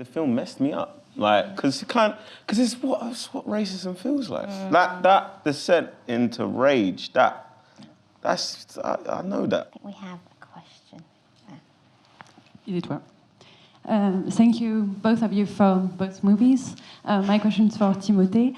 the film messed me up. Like, because it's what racism feels like. That descent into rage, that's I know that. I think we have a question. You did well. Thank you, both of you, for both movies. My question is for Timothée.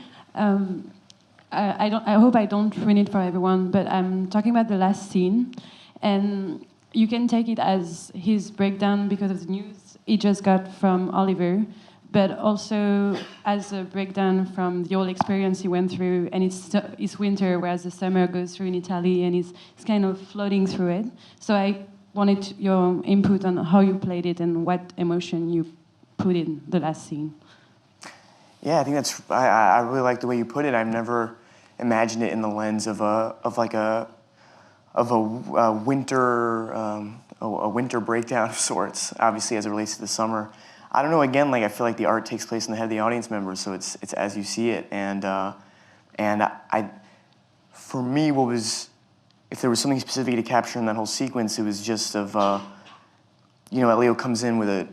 I hope I don't ruin it for everyone, but I'm talking about the last scene, and you can take it as his breakdown because of the news he just got from Oliver, but also as a breakdown from the whole experience he went through, and it's winter, whereas the summer goes through in Italy, and he's kind of floating through it. So I wanted your input on how you played it and what emotion you put in the last scene. Yeah, I think that's. I really like the way you put it. I've never imagined it in the lens of a winter breakdown of sorts. Obviously, as it relates to the summer. I don't know. Again, like I feel like the art takes place in the head of the audience members, so it's as you see it. And for me, if there was something specific to capture in that whole sequence, it was just of Elio comes in with a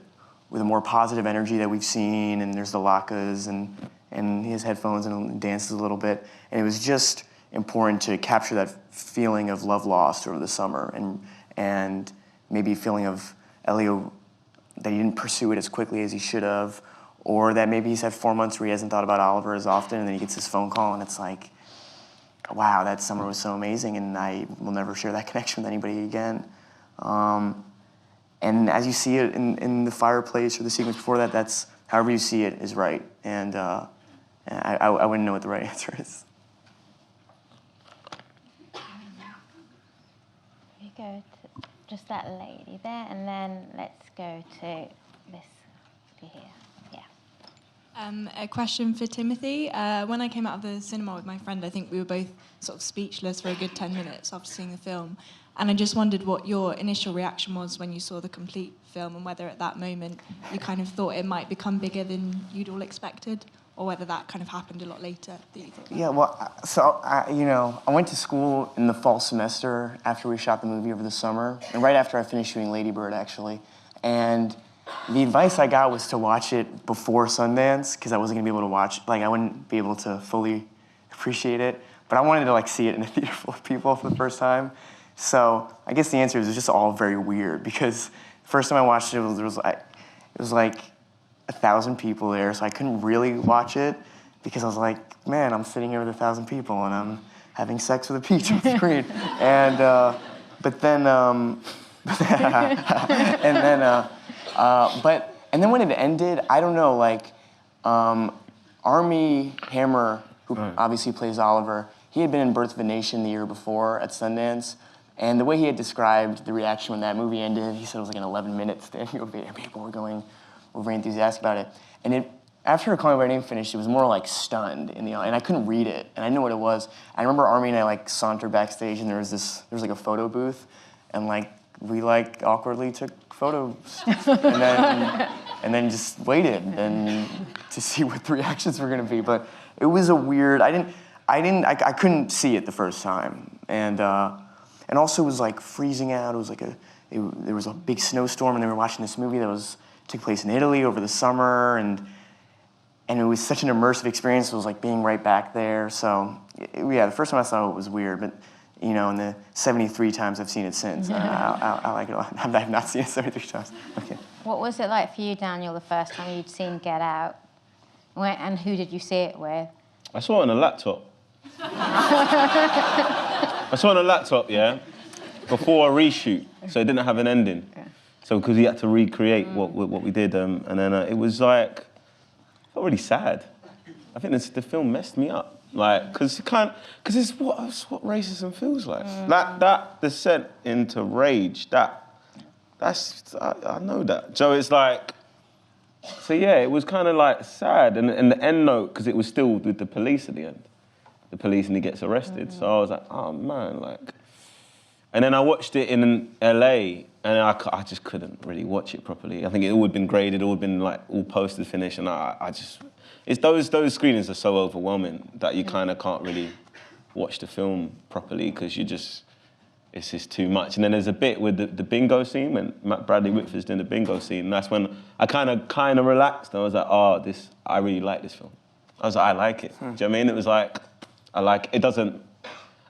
more positive energy that we've seen, and there's the lakas and he has headphones and dances a little bit, and it was just important to capture that feeling of love lost over the summer and maybe a feeling of Elio that he didn't pursue it as quickly as he should have, or that maybe he's had 4 months where he hasn't thought about Oliver as often, and then he gets this phone call, and it's like, wow, that summer was so amazing, and I will never share that connection with anybody again. And as you see it in the fireplace or the sequence before that, that's however you see it is right, and I wouldn't know what the right answer is. You go to just that lady there, and then let's go to this here. Yeah. A question for Timothy. When I came out of the cinema with my friend, I think we were both sort of speechless for a good 10 minutes after seeing the film. And I just wondered what your initial reaction was when you saw the complete film, and whether at that moment you kind of thought it might become bigger than you'd all expected, or whether that kind of happened a lot later that you thought. Yeah, well, so I went to school in the fall semester after we shot the movie over the summer, and right after I finished shooting Lady Bird, actually. And the advice I got was to watch it before Sundance, because I wasn't gonna be able to watch, like I wouldn't be able to fully appreciate it. But I wanted to like see it in a theater full of people for the first time. So I guess the answer is it's just all very weird, because the first time I watched it, it was like 1,000 people there, so I couldn't really watch it because I was like, man, I'm sitting here with 1,000 people and I'm having sex with a peach on the screen. And then when it ended, I don't know, like Armie Hammer, who obviously plays Oliver, he had been in Birth of a Nation the year before at Sundance. And the way he had described the reaction when that movie ended, he said it was like an 11-minute standing ovation. People were very enthusiastic about it. And after Call Me by Name finished, it was more like stunned in the audience, and I couldn't read it, and I knew what it was. I remember Armie and I like sauntered backstage, and there was like a photo booth, and like we like awkwardly took photos, and then just waited and to see what the reactions were gonna be. But it was a weird. I couldn't see it the first time, and also it was like freezing out. It was like there was a big snowstorm, and they were watching this movie that took place in Italy over the summer, and it was such an immersive experience. It was like being right back there. So yeah, the first time I saw it was weird, but in the 73 times I've seen it since, I like it a lot. I've not seen it 73 times. Okay. What was it like for you, Daniel, the first time you'd seen Get Out? And who did you see it with? I saw it on a laptop. I saw it on a laptop, yeah, before a reshoot, so it didn't have an ending. Okay. So because we had to recreate what we did, and then it was like, I felt really sad. I think the film messed me up, like, because it's what racism feels like. That descent into rage, I know that. So it's like, so yeah, it was kind of like sad, and the end note, because it was still with the police at the end. The police, and he gets arrested. So I was like, oh man, like. And then I watched it in LA, and I just couldn't really watch it properly. I think it all had been graded, all had been like all posted, finished, and it's those screenings are so overwhelming that you kind of can't really watch the film properly because it's just too much. And then there's a bit with the bingo scene when Bradley Whitford's doing the bingo scene, and that's when I kind of relaxed. And I was like, oh, I really like this film. I was like, I like it. Do you know what I mean? It was like, I like it. Doesn't.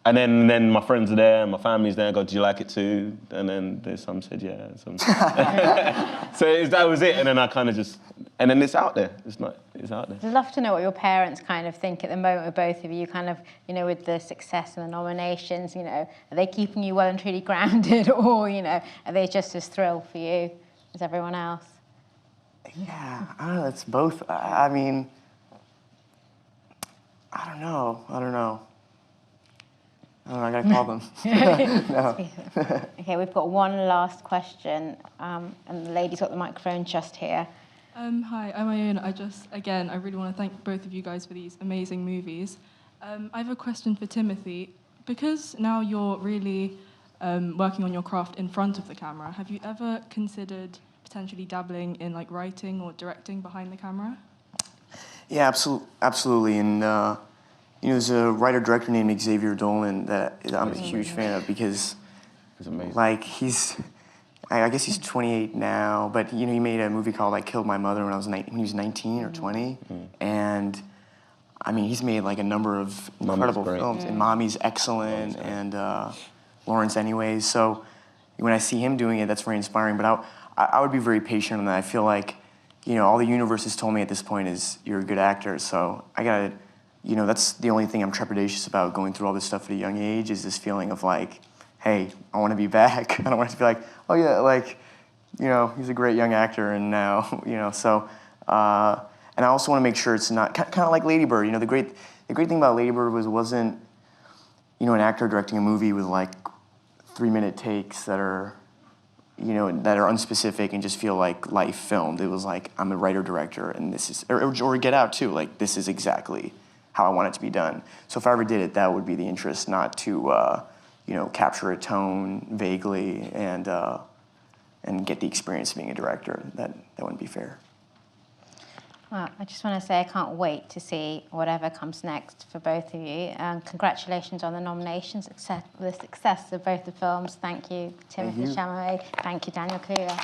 And then my friends are there, and my family's there. I go, do you like it too? And then there's some said yeah. Some. So that was it. And then I kind of just, and then it's out there. It's out there. I'd love to know what your parents kind of think at the moment with both of you, kind of, you know, with the success and the nominations, you know, are they keeping you well and truly grounded, or, you know, are they just as thrilled for you as everyone else? Yeah, I don't know, it's both. I mean, I don't know. I gotta call them. No. Okay, we've got one last question, and the lady's got the microphone just here. Hi, I'm Iona. I really want to thank both of you guys for these amazing movies. I have a question for Timothy. Because now you're really working on your craft in front of the camera, have you ever considered potentially dabbling in like writing or directing behind the camera? Yeah, absolutely. And you know, there's a writer-director named Xavier Dolan that I'm a huge fan of, because It's amazing. like I guess he's 28 now, but you know, he made a movie called I Killed My Mother when he was 19 or 20, and I mean, he's made like a number of incredible films, and Mommy's excellent, and Lawrence Anyways. So when I see him doing it, that's very inspiring. But I would be very patient on that. I feel like, you know, all the universe has told me at this point is you're a good actor, so I gotta, you know, that's the only thing I'm trepidatious about going through all this stuff at a young age, is this feeling of like, hey, I want to be back. I don't want it to be like, oh yeah, like, you know, he's a great young actor, and now, you know, so, and I also want to make sure it's not, kind of like Lady Bird, you know, the great thing about Lady Bird wasn't, you know, an actor directing a movie with like 3-minute takes that are, you know, that are unspecific and just feel like life filmed. It was like, I'm a writer-director, and this is, or Get Out too, like, this is exactly how I want it to be done. So if I ever did it, that would be the interest, not to, you know, capture a tone vaguely and get the experience of being a director. That wouldn't be fair. Well, I just want to say I can't wait to see whatever comes next for both of you. Congratulations on the nominations, the success of both the films. Thank you, Timothée Chalamet. Thank you, Daniel Kaluuya.